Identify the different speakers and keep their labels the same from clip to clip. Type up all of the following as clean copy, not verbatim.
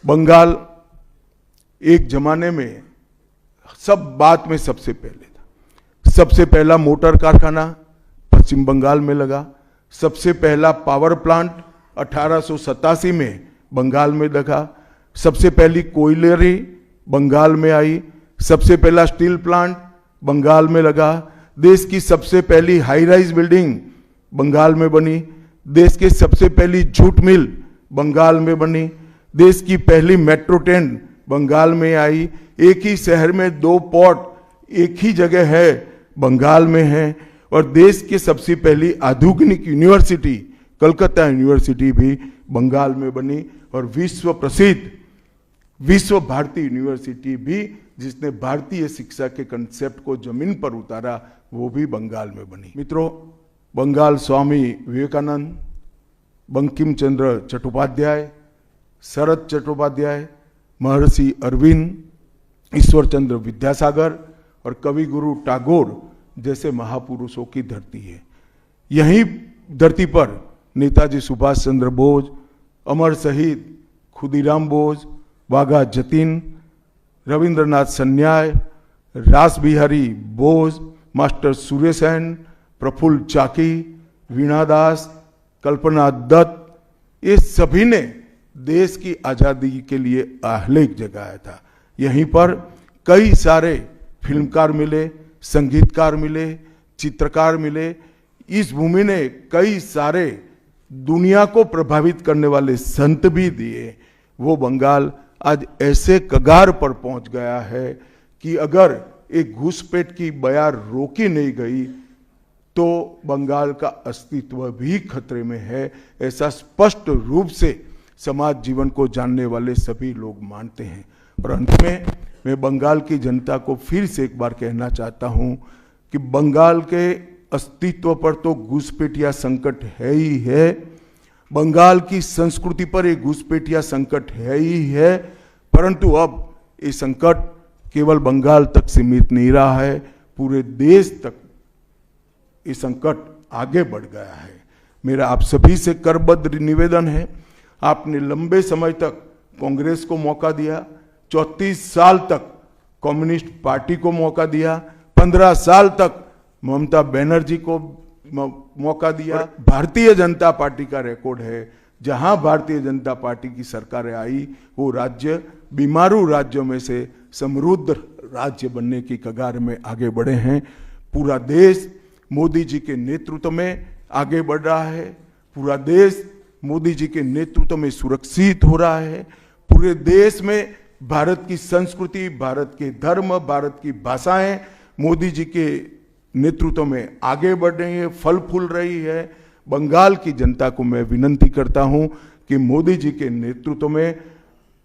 Speaker 1: बंगाल एक जमाने में सब बात में सबसे पहले था। सबसे पहला मोटर कारखाना पश्चिम बंगाल में लगा। सबसे पहला पावर प्लांट 1887 में बंगाल में लगा। सबसे पहली कोयलरी बंगाल में आई। सबसे पहला स्टील प्लांट बंगाल में लगा। देश की सबसे पहली हाई राइज बिल्डिंग बंगाल में बनी। देश की सबसे पहली जूट मिल बंगाल में बनी। देश की पहली मेट्रो ट्रेन बंगाल में आई। एक ही शहर में 2 पोर्ट एक ही जगह है, बंगाल में है। और देश की सबसे पहली आधुनिक यूनिवर्सिटी कलकत्ता यूनिवर्सिटी भी बंगाल में बनी। और विश्व प्रसिद्ध विश्व भारती यूनिवर्सिटी भी, जिसने भारतीय शिक्षा के कंसेप्ट को जमीन पर उतारा, वो भी बंगाल में बनी। मित्रों, बंगाल स्वामी विवेकानंद, बंकिम चंद्र चट्टोपाध्याय, शरद चट्टोपाध्याय, महर्षि अरविंद, ईश्वर चंद्र विद्यासागर और कवि गुरु टैगोर जैसे महापुरुषों की धरती है। यही धरती पर नेताजी सुभाष चंद्र बोस, अमर शहीद खुदीराम बोस, वाघा जतीन, रविंद्रनाथ सन्याय, रास बिहारी बोस, मास्टर सुरेश सेन, प्रफुल्ल चाकी, वीणा दास, कल्पना दत्त, ये सभी ने देश की आज़ादी के लिए आह्लेख जगाया था। यहीं पर कई सारे फिल्मकार मिले, संगीतकार मिले, चित्रकार मिले। इस भूमि ने कई सारे दुनिया को प्रभावित करने वाले संत भी दिए। वो बंगाल आज ऐसे कगार पर पहुंच गया है कि अगर एक घुसपैठ की बयार रोकी नहीं गई तो बंगाल का अस्तित्व भी खतरे में है। ऐसा स्पष्ट रूप से समाज जीवन को जानने वाले सभी लोग मानते हैं। और अंत में मैं बंगाल की जनता को फिर से एक बार कहना चाहता हूं कि बंगाल के अस्तित्व पर तो घुसपैठिया संकट है ही है, बंगाल की संस्कृति पर एक घुसपैठिया संकट है ही है, परंतु अब ये संकट केवल बंगाल तक सीमित नहीं रहा है, पूरे देश तक ये संकट आगे बढ़ गया है। मेरा आप सभी से करबद्ध निवेदन है, आपने लंबे समय तक कांग्रेस को मौका दिया, 34 साल तक कम्युनिस्ट पार्टी को मौका दिया, 15 साल तक ममता बनर्जी को मौका दिया। भारतीय जनता पार्टी का रिकॉर्ड है, जहां भारतीय जनता पार्टी की सरकारें आई वो राज्य बीमारू राज्यों में से समृद्ध राज्य बनने की कगार में आगे बढ़े हैं। पूरा देश मोदी जी के नेतृत्व में आगे बढ़ रहा है। पूरा देश मोदी जी के नेतृत्व में सुरक्षित हो रहा है। पूरे देश में भारत की संस्कृति, भारत के धर्म, भारत की भाषाएं मोदी जी के नेतृत्व में आगे बढ़ रही है, फल फूल रही है। बंगाल की जनता को मैं विनती करता हूं कि मोदी जी के नेतृत्व में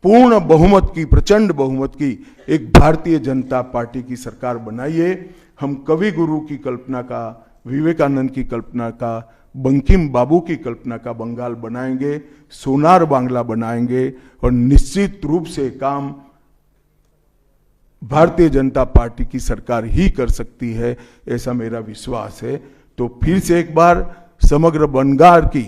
Speaker 1: पूर्ण बहुमत की, प्रचंड बहुमत की एक भारतीय जनता पार्टी की सरकार बनाइए। हम कवि गुरु की कल्पना का, विवेकानंद की कल्पना का, बंकिम बाबू की कल्पना का बंगाल बनाएंगे, सोनार बांग्ला बनाएंगे। और निश्चित रूप से काम भारतीय जनता पार्टी की सरकार ही कर सकती है, ऐसा मेरा विश्वास है। तो फिर से एक बार समग्र बंगाल की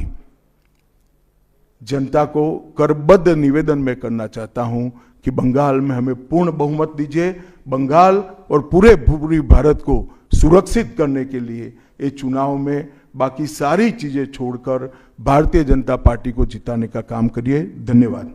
Speaker 1: जनता को करबद्ध निवेदन में करना चाहता हूं कि बंगाल में हमें पूर्ण बहुमत दीजिए। बंगाल और पूरे भारत को सुरक्षित करने के लिए ये चुनाव में बाकी सारी चीजें छोड़कर भारतीय जनता पार्टी को जिताने का काम करिए। धन्यवाद।